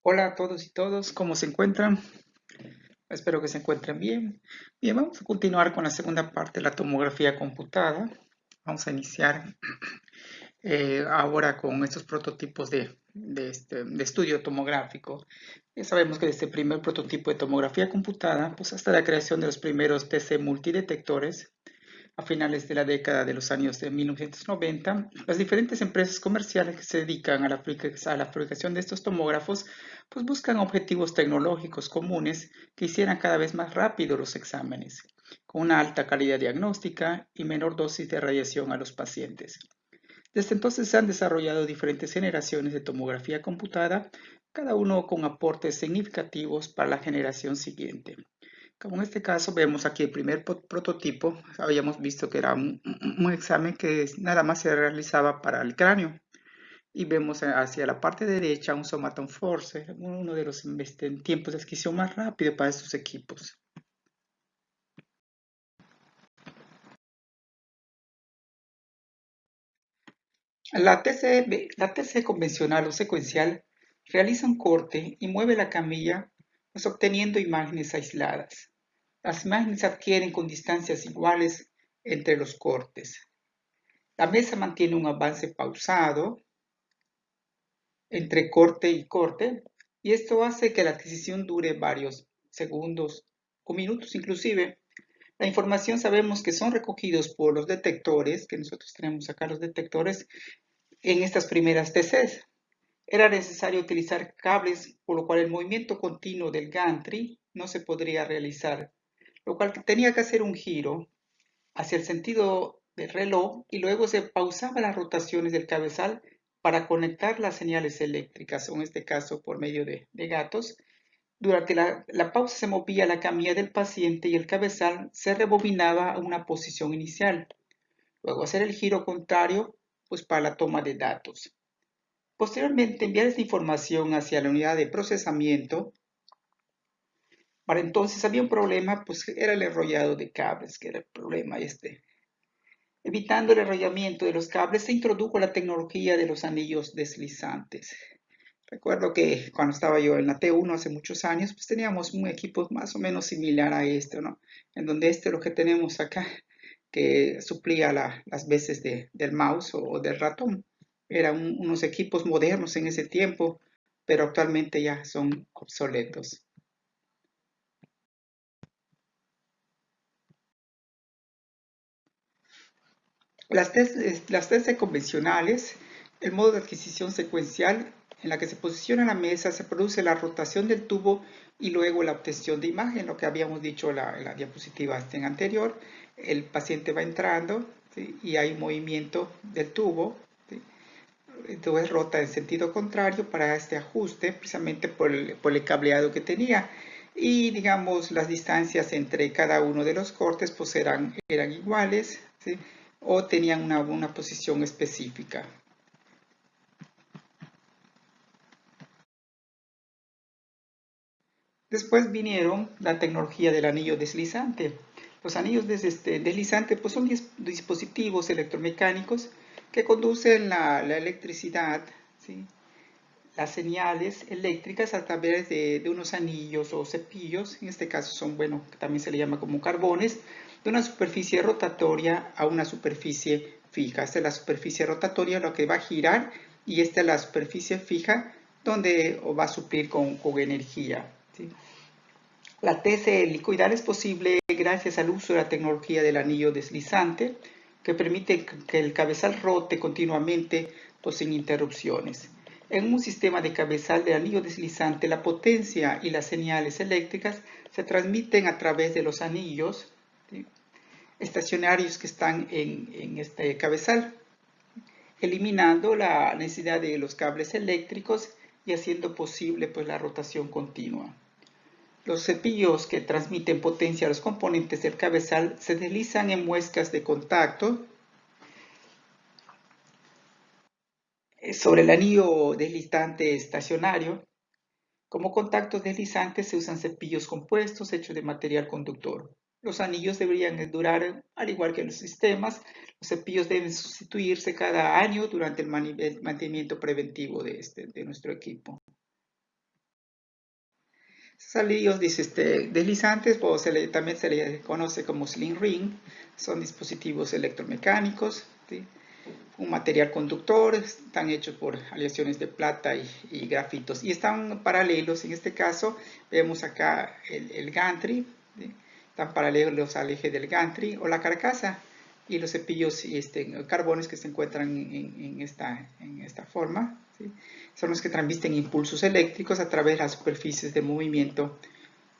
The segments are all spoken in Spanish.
Hola a todos y todos, ¿cómo se encuentran? Espero que se encuentren bien. Bien, vamos a continuar con la segunda parte de la tomografía computada. Vamos a iniciar ahora con estos prototipos de estudio tomográfico. Ya sabemos que desde el primer prototipo de tomografía computada, pues hasta la creación de los primeros TC multidetectores, a finales de la década de los años de 1990, las diferentes empresas comerciales que se dedican a la fabricación de estos tomógrafos, pues buscan objetivos tecnológicos comunes que hicieran cada vez más rápido los exámenes, con una alta calidad diagnóstica y menor dosis de radiación a los pacientes. Desde entonces se han desarrollado diferentes generaciones de tomografía computada, cada uno con aportes significativos para la generación siguiente. Como en este caso vemos aquí el primer prototipo, habíamos visto que era un examen que nada más se realizaba para el cráneo. Y vemos hacia la parte derecha un somaton force, uno de los tiempos de adquisición más rápido para estos equipos. La TC convencional o secuencial realiza un corte y mueve la camilla, pues obteniendo imágenes aisladas. Las imágenes se adquieren con distancias iguales entre los cortes. La mesa mantiene un avance pausado entre corte y corte, y esto hace que la adquisición dure varios segundos o minutos inclusive. La información sabemos que son recogidos por los detectores, que nosotros tenemos acá los detectores, en estas primeras TCs. Era necesario utilizar cables, por lo cual el movimiento continuo del gantry no se podría realizar, lo cual tenía que hacer un giro hacia el sentido del reloj y luego se pausaba las rotaciones del cabezal para conectar las señales eléctricas, o en este caso por medio de gatos. Durante la pausa se movía la camilla del paciente y el cabezal se rebobinaba a una posición inicial. Luego hacer el giro contrario, pues para la toma de datos. Posteriormente enviar esta información hacia la unidad de procesamiento. Para entonces había un problema, pues era el enrollado de cables, que era el problema este. Evitando el enrollamiento de los cables, se introdujo la tecnología de los anillos deslizantes. Recuerdo que cuando estaba yo en la T1 hace muchos años, pues teníamos un equipo más o menos similar a este, ¿no? En donde lo que tenemos acá, que suplía las veces del mouse o del ratón. Eran unos equipos modernos en ese tiempo, pero actualmente ya son obsoletos. Las TC convencionales, el modo de adquisición secuencial en la que se posiciona la mesa, se produce la rotación del tubo y luego la obtención de imagen, lo que habíamos dicho en la diapositiva anterior. El paciente va entrando, ¿sí? Y hay un movimiento del tubo, ¿sí? Entonces rota en sentido contrario para este ajuste, precisamente por el cableado que tenía. Y digamos, las distancias entre cada uno de los cortes pues eran iguales, ¿sí? O tenían una posición específica. Después vinieron la tecnología del anillo deslizante. Los anillos deslizantes pues son dispositivos electromecánicos que conducen la electricidad, ¿sí? Las señales eléctricas a través de unos anillos o cepillos, en este caso son, bueno, también se le llama como carbones, de una superficie rotatoria a una superficie fija. Esta es la superficie rotatoria, lo que va a girar, y esta es la superficie fija, donde va a suplir con energía, ¿sí? La TC helicoidal es posible gracias al uso de la tecnología del anillo deslizante, que permite que el cabezal rote continuamente o sin interrupciones. En un sistema de cabezal de anillo deslizante, la potencia y las señales eléctricas se transmiten a través de los anillos, ¿sí?, estacionarios que están en este cabezal, eliminando la necesidad de los cables eléctricos y haciendo posible pues, la rotación continua. Los cepillos que transmiten potencia a los componentes del cabezal se deslizan en muescas de contacto sobre el anillo deslizante estacionario. Como contactos deslizantes se usan cepillos compuestos hechos de material conductor. Los anillos deberían durar, al igual que los sistemas, los cepillos deben sustituirse cada año durante el mantenimiento preventivo de nuestro equipo. Estos anillos deslizantes también se le conoce como sling ring, son dispositivos electromecánicos, ¿sí? Un material conductor, están hechos por aleaciones de plata y grafitos y están paralelos. En este caso vemos acá el gantry, ¿sí? Están paralelos al eje del gantry o la carcasa, y los cepillos carbones que se encuentran en esta forma, ¿sí? Son los que transmiten impulsos eléctricos a través de las superficies de movimiento,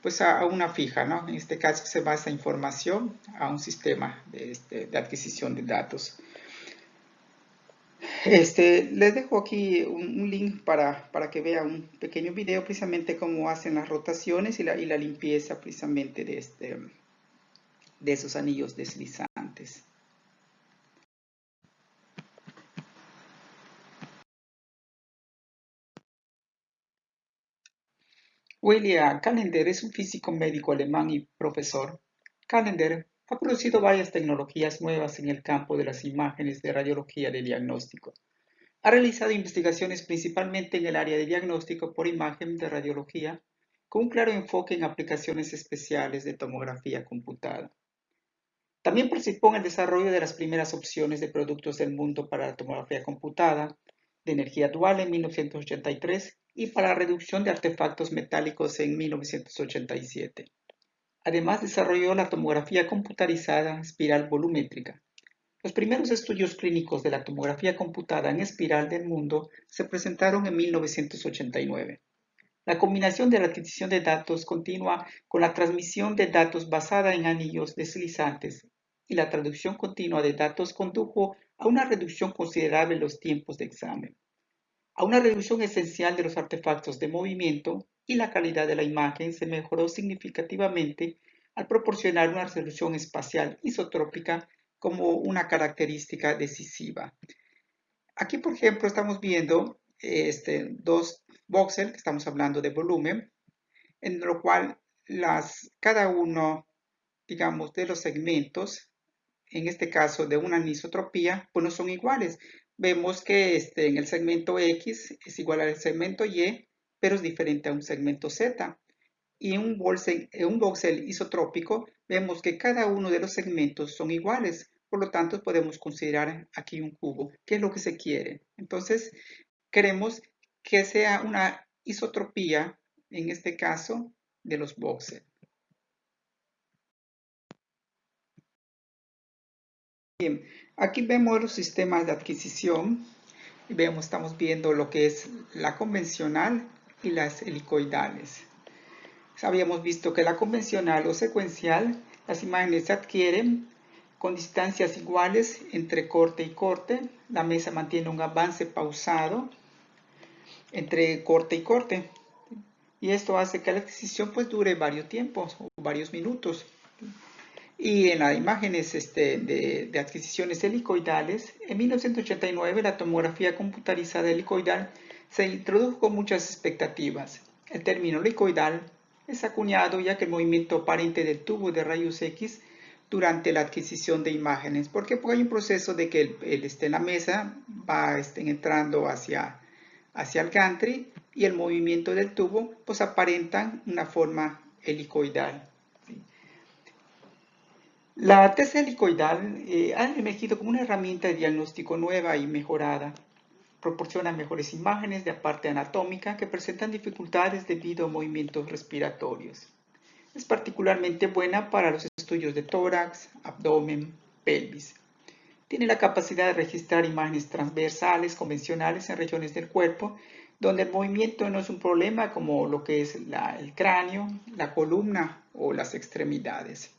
pues a una fija, ¿no? En este caso se va esta información a un sistema de adquisición de datos. Les dejo aquí un link para que vean un pequeño video precisamente cómo hacen las rotaciones y la limpieza precisamente de esos anillos deslizantes. William Callender es un físico médico alemán y profesor. Callender ha producido varias tecnologías nuevas en el campo de las imágenes de radiología de diagnóstico. Ha realizado investigaciones principalmente en el área de diagnóstico por imagen de radiología, con un claro enfoque en aplicaciones especiales de tomografía computada. También participó en el desarrollo de las primeras opciones de productos del mundo para la tomografía computada, de energía dual en 1983 y para la reducción de artefactos metálicos en 1987. Además, desarrolló la tomografía computarizada espiral volumétrica. Los primeros estudios clínicos de la tomografía computada en espiral del mundo se presentaron en 1989. La combinación de la adquisición de datos continua con la transmisión de datos basada en anillos deslizantes y la traducción continua de datos condujo a una reducción considerable en los tiempos de examen, a una reducción esencial de los artefactos de movimiento, y la calidad de la imagen se mejoró significativamente al proporcionar una resolución espacial isotrópica como una característica decisiva. Aquí, por ejemplo, estamos viendo dos voxels, que estamos hablando de volumen, en lo cual cada uno, digamos, de los segmentos, en este caso de una anisotropía, pues no son iguales. Vemos que en el segmento X es igual al segmento Y, pero es diferente a un segmento Z. Y en un voxel isotrópico vemos que cada uno de los segmentos son iguales. Por lo tanto, podemos considerar aquí un cubo. ¿Qué es lo que se quiere? Entonces, queremos que sea una isotropía, en este caso, de los voxels. Bien, aquí vemos los sistemas de adquisición. Estamos viendo lo que es la convencional y las helicoidales. Habíamos visto que la convencional o secuencial, las imágenes se adquieren con distancias iguales entre corte y corte. La mesa mantiene un avance pausado entre corte y corte. Y esto hace que la adquisición pues dure varios tiempos o varios minutos. Y en las imágenes de adquisiciones helicoidales, en 1989 la tomografía computarizada helicoidal se introdujo con muchas expectativas. El término helicoidal es acuñado ya que el movimiento aparente del tubo de rayos X durante la adquisición de imágenes. ¿Por qué? Porque hay un proceso de que la mesa va entrando hacia el gantry, y el movimiento del tubo pues aparentan una forma helicoidal. La tesis helicoidal ha emergido como una herramienta de diagnóstico nueva y mejorada. Proporciona mejores imágenes de la parte anatómica que presentan dificultades debido a movimientos respiratorios. Es particularmente buena para los estudios de tórax, abdomen, pelvis. Tiene la capacidad de registrar imágenes transversales convencionales en regiones del cuerpo donde el movimiento no es un problema, como lo que es el cráneo, la columna o las extremidades.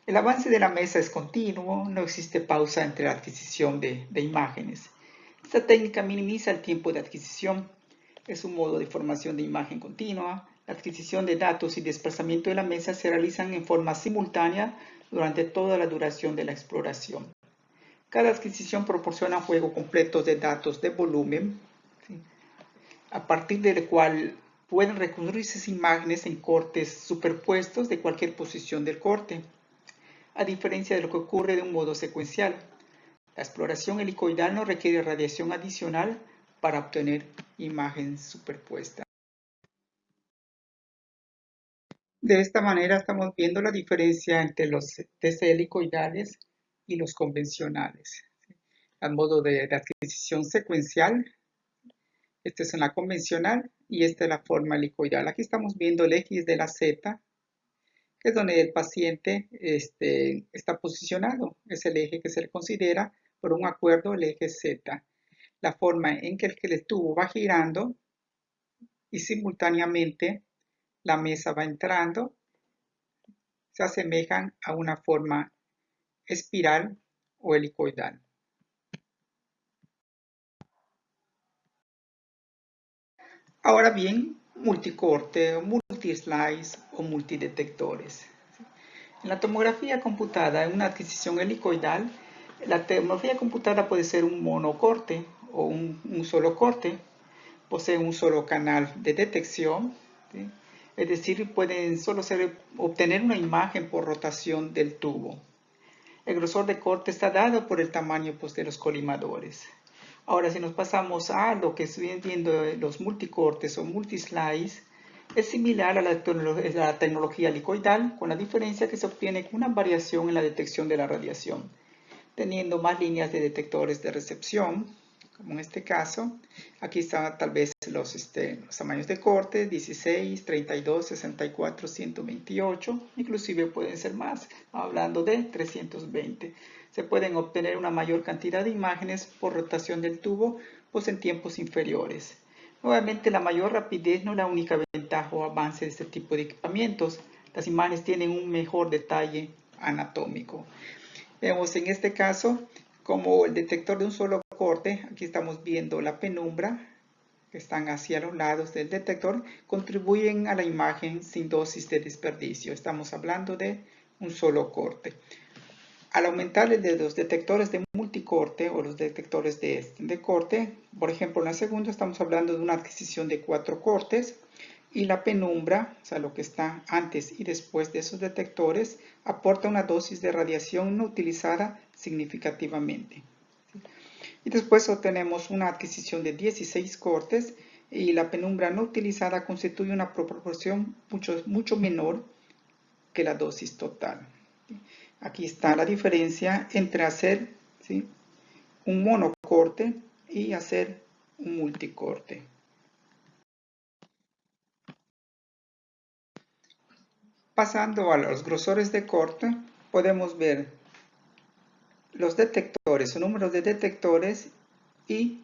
El avance de la mesa es continuo, no existe pausa entre la adquisición de imágenes. Esta técnica minimiza el tiempo de adquisición. Es un modo de formación de imagen continua. La adquisición de datos y desplazamiento de la mesa se realizan en forma simultánea durante toda la duración de la exploración. Cada adquisición proporciona un juego completo de datos de volumen, ¿sí?, a partir del cual pueden reconstruirse imágenes en cortes superpuestos de cualquier posición del corte, a diferencia de lo que ocurre de un modo secuencial. La exploración helicoidal no requiere radiación adicional para obtener imágenes superpuestas. De esta manera estamos viendo la diferencia entre los TC helicoidales y los convencionales. Al modo de adquisición secuencial, esta es una convencional y esta es la forma helicoidal. Aquí estamos viendo el X de la Z, que es donde el paciente está posicionado. Es el eje que se le considera, por un acuerdo, el eje Z. La forma en que el tubo va girando y simultáneamente la mesa va entrando se asemejan a una forma espiral o helicoidal. Ahora bien, multicorte, multislice o multidetectores. En la tomografía computada, en una adquisición helicoidal, la tomografía computada puede ser un monocorte o un solo corte. Posee un solo canal de detección, ¿sí? Es decir, pueden solo obtener una imagen por rotación del tubo. El grosor de corte está dado por el tamaño pues, de los colimadores. Ahora, si nos pasamos a lo que estoy viendo los multicortes o multislice, es similar a la tecnología helicoidal, con la diferencia que se obtiene con una variación en la detección de la radiación, teniendo más líneas de detectores de recepción, como en este caso. Aquí están tal vez los tamaños de corte, 16, 32, 64, 128, inclusive pueden ser más, hablando de 320. Se pueden obtener una mayor cantidad de imágenes por rotación del tubo, pues en tiempos inferiores. Nuevamente, la mayor rapidez no es la única ventaja o avance de este tipo de equipamientos. Las imágenes tienen un mejor detalle anatómico. Vemos en este caso como el detector de un solo corte, aquí estamos viendo la penumbra, que están hacia los lados del detector, contribuyen a la imagen sin dosis de desperdicio. Estamos hablando de un solo corte. Al aumentar el de los detectores de multicorte o los detectores de corte, por ejemplo, en la segunda estamos hablando de una adquisición de 4 cortes, y la penumbra, o sea, lo que está antes y después de esos detectores, aporta una dosis de radiación no utilizada significativamente. Y después obtenemos una adquisición de 16 cortes y la penumbra no utilizada constituye una proporción mucho menor que la dosis total. Aquí está la diferencia entre hacer, ¿sí?, un monocorte y hacer un multicorte. Pasando a los grosores de corte, podemos ver los detectores o números de detectores y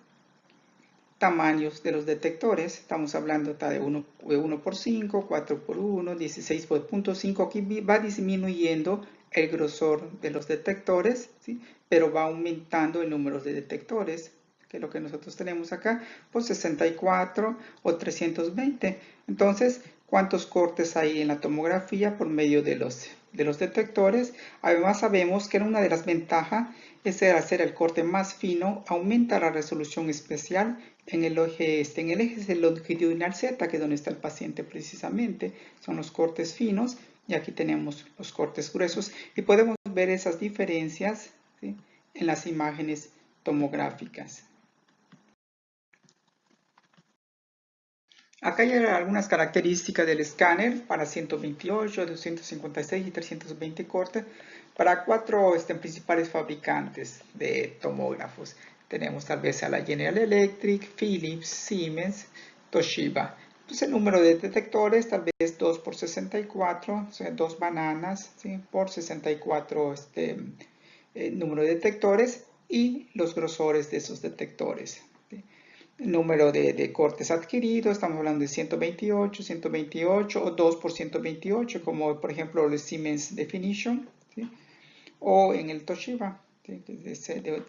tamaños de los detectores. Estamos hablando de 1 por 5, 4 por 1, 16 por 0.5. Aquí va disminuyendo el grosor de los detectores, ¿sí?, pero va aumentando el número de detectores, que es lo que nosotros tenemos acá, por 64 o 320. Entonces, ¿cuántos cortes hay en la tomografía por medio de los detectores? Además, sabemos que una de las ventajas es hacer el corte más fino, aumenta la resolución especial en el eje longitudinal Z, que es donde está el paciente precisamente. Son los cortes finos, y aquí tenemos los cortes gruesos, y podemos ver esas diferencias, ¿sí?, en las imágenes tomográficas. Acá hay algunas características del escáner para 128, 256 y 320 cortes para 4 principales fabricantes de tomógrafos. Tenemos tal vez a la General Electric, Philips, Siemens, Toshiba. Entonces el número de detectores tal vez 2 por 64, o sea, 2 bananas, ¿sí?, por 64 número de detectores, y los grosores de esos detectores, ¿sí? El número de cortes adquiridos, estamos hablando de 128, 128 o 2 por 128, como por ejemplo el Siemens Definition, ¿sí?, o en el Toshiba, ¿sí?,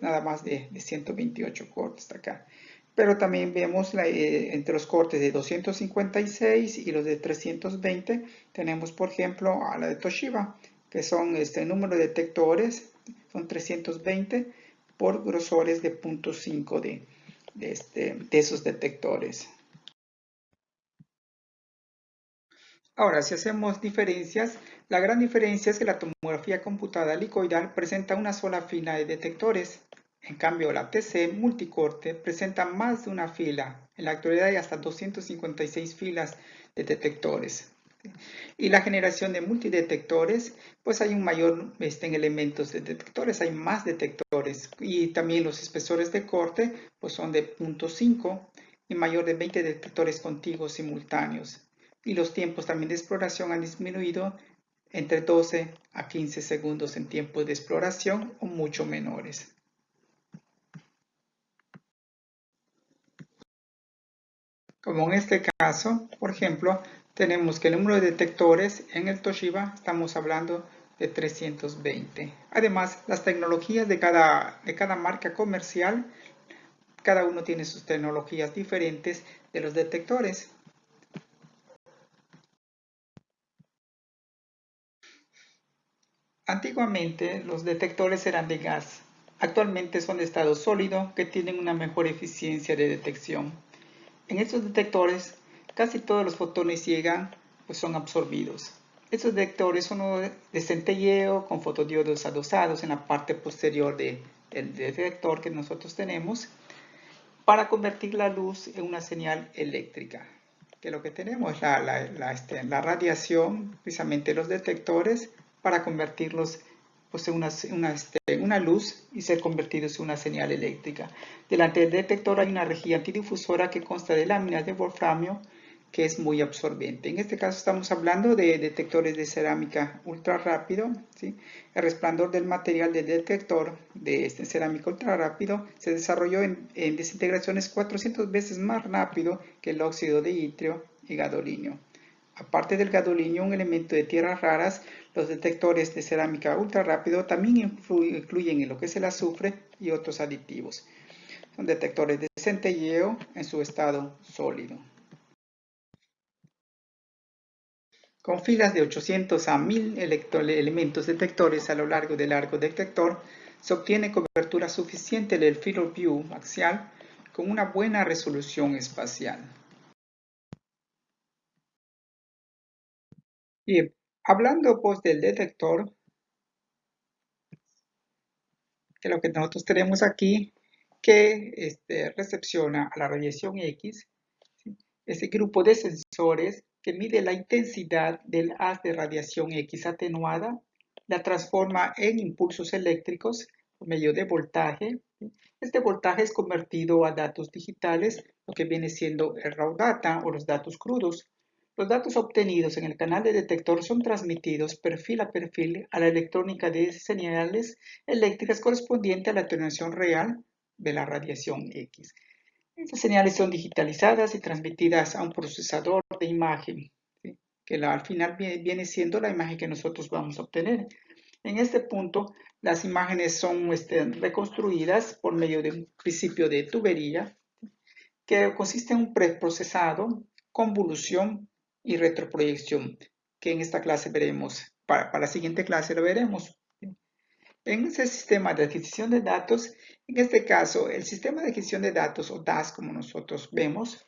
nada más de 128 cortes acá. Pero también vemos entre los cortes de 256 y los de 320, tenemos por ejemplo a la de Toshiba, que son este número de detectores, son 320 por grosores de 0.5 de esos detectores. Ahora, si hacemos diferencias, la gran diferencia es que la tomografía computada helicoidal presenta una sola fila de detectores. En cambio, la TC multicorte presenta más de una fila. En la actualidad hay hasta 256 filas de detectores. Y la generación de multidetectores, pues hay un mayor en elementos de detectores, hay más detectores. Y también los espesores de corte, pues son de 0.5 y mayor de 20 detectores contiguos simultáneos. Y los tiempos también de exploración han disminuido entre 12 a 15 segundos en tiempos de exploración o mucho menores. Como en este caso, por ejemplo, tenemos que el número de detectores en el Toshiba estamos hablando de 320. Además, las tecnologías de cada marca comercial, cada uno tiene sus tecnologías diferentes de los detectores. Antiguamente los detectores eran de gas. Actualmente son de estado sólido que tienen una mejor eficiencia de detección. En estos detectores, casi todos los fotones llegan, pues son absorbidos. Estos detectores son de centelleo con fotodiodos adosados en la parte posterior del detector que nosotros tenemos para convertir la luz en una señal eléctrica. Que lo que tenemos es la radiación, precisamente los detectores, para convertirlos pues, en una luz y ser convertidos en una señal eléctrica. Delante del detector hay una rejilla antidifusora que consta de láminas de wolframio que es muy absorbente. En este caso estamos hablando de detectores de cerámica ultra rápido, ¿sí? El resplandor del material del detector de este cerámica ultra rápido se desarrolló en desintegraciones 400 veces más rápido que el óxido de itrio y gadolinio. Aparte del gadolinio, un elemento de tierras raras, los detectores de cerámica ultra rápido también incluyen en lo que es el azufre y otros aditivos. Son detectores de centelleo en su estado sólido. Con filas de 800 a 1000 elementos detectores a lo largo del arco detector, se obtiene cobertura suficiente del field of view axial con una buena resolución espacial. Bien, hablando pues del detector, que lo que nosotros tenemos aquí, que recepciona a la radiación X, ¿sí? Ese grupo de sensores que mide la intensidad del haz de radiación X atenuada, la transforma en impulsos eléctricos por medio de voltaje. ¿Sí? Este voltaje es convertido a datos digitales, lo que viene siendo el raw data o los datos crudos. Los datos obtenidos en el canal de detector son transmitidos perfil a perfil a la electrónica de señales eléctricas correspondiente a la atenuación real de la radiación X. Estas señales son digitalizadas y transmitidas a un procesador de imagen, ¿sí? Que al final viene siendo la imagen que nosotros vamos a obtener. En este punto, las imágenes son reconstruidas por medio de un principio de tubería que consiste en un preprocesado, convolución y retroproyección, que en esta clase veremos, para la siguiente clase lo veremos. En ese sistema de adquisición de datos, en este caso, el sistema de adquisición de datos, o DAS, como nosotros vemos,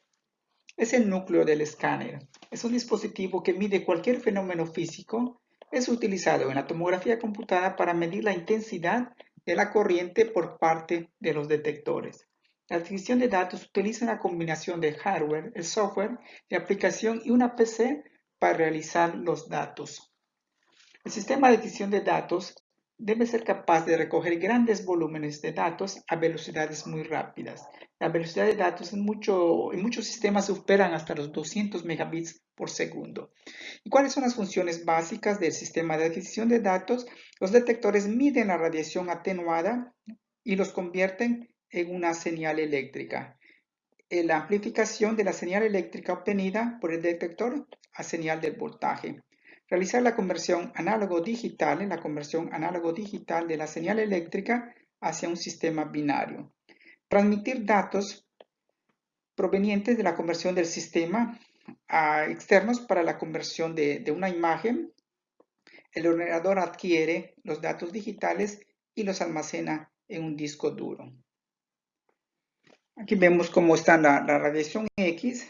es el núcleo del escáner. Es un dispositivo que mide cualquier fenómeno físico. Es utilizado en la tomografía computada para medir la intensidad de la corriente por parte de los detectores. La adquisición de datos utiliza una combinación de hardware, el software, de aplicación y una PC para realizar los datos. El sistema de adquisición de datos debe ser capaz de recoger grandes volúmenes de datos a velocidades muy rápidas. La velocidad de datos en muchos sistemas superan hasta los 200 megabits por segundo. ¿Y cuáles son las funciones básicas del sistema de adquisición de datos? Los detectores miden la radiación atenuada y los convierten en una señal eléctrica. La amplificación de la señal eléctrica obtenida por el detector a señal del voltaje. Realizar la conversión análogo-digital en la conversión análogo-digital de la señal eléctrica hacia un sistema binario. Transmitir datos provenientes de la conversión del sistema a externos para la conversión de una imagen. El ordenador adquiere los datos digitales y los almacena en un disco duro. Aquí vemos cómo está la radiación X,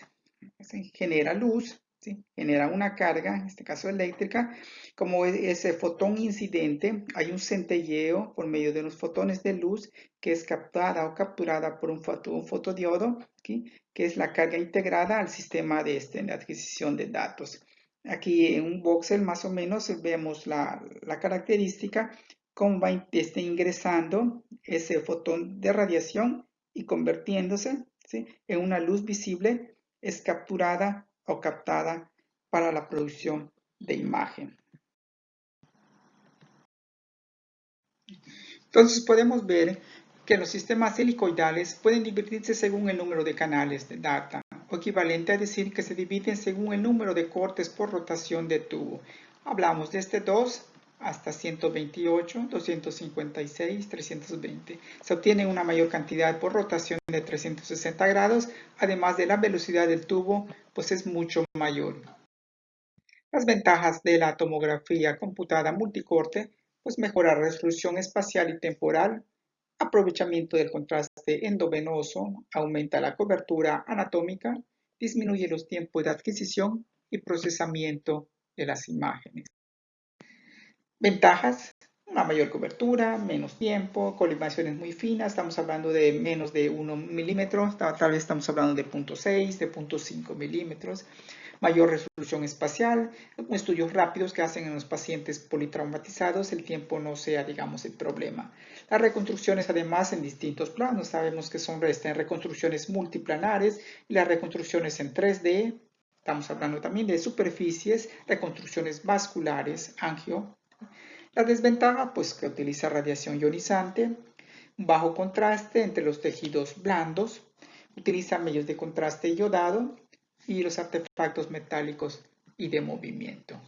genera luz, ¿sí? Genera una carga, en este caso eléctrica. Como ese fotón incidente, hay un centelleo por medio de los fotones de luz que es captada o capturada por un fotodiodo, ¿sí? Que es la carga integrada al sistema de adquisición de datos. Aquí en un voxel más o menos vemos la característica, cómo va ingresando ese fotón de radiación y convirtiéndose, ¿sí?, en una luz visible, es capturada o captada para la producción de imagen. Entonces podemos ver que los sistemas helicoidales pueden dividirse según el número de canales de data, o equivalente a decir que se dividen según el número de cortes por rotación de tubo. Hablamos desde 2 hasta 128, 256, 320. Se obtiene una mayor cantidad por rotación de 360 grados, además de la velocidad del tubo, pues es mucho mayor. Las ventajas de la tomografía computada multicorte, pues mejora resolución espacial y temporal, aprovechamiento del contraste endovenoso, aumenta la cobertura anatómica, disminuye los tiempos de adquisición y procesamiento de las imágenes. Ventajas: una mayor cobertura, menos tiempo, colimaciones muy finas, estamos hablando de menos de 1 milímetro, tal vez estamos hablando de 0.6, de 0.5 milímetros. Mayor resolución espacial, estudios rápidos que hacen en los pacientes politraumatizados, el tiempo no sea, digamos, el problema. Las reconstrucciones, además, en distintos planos, sabemos que son reconstrucciones multiplanares y las reconstrucciones en 3D, estamos hablando también de superficies, reconstrucciones vasculares, angio. La desventaja, pues que utiliza radiación ionizante, un bajo contraste entre los tejidos blandos, utiliza medios de contraste iodado y los artefactos metálicos y de movimiento.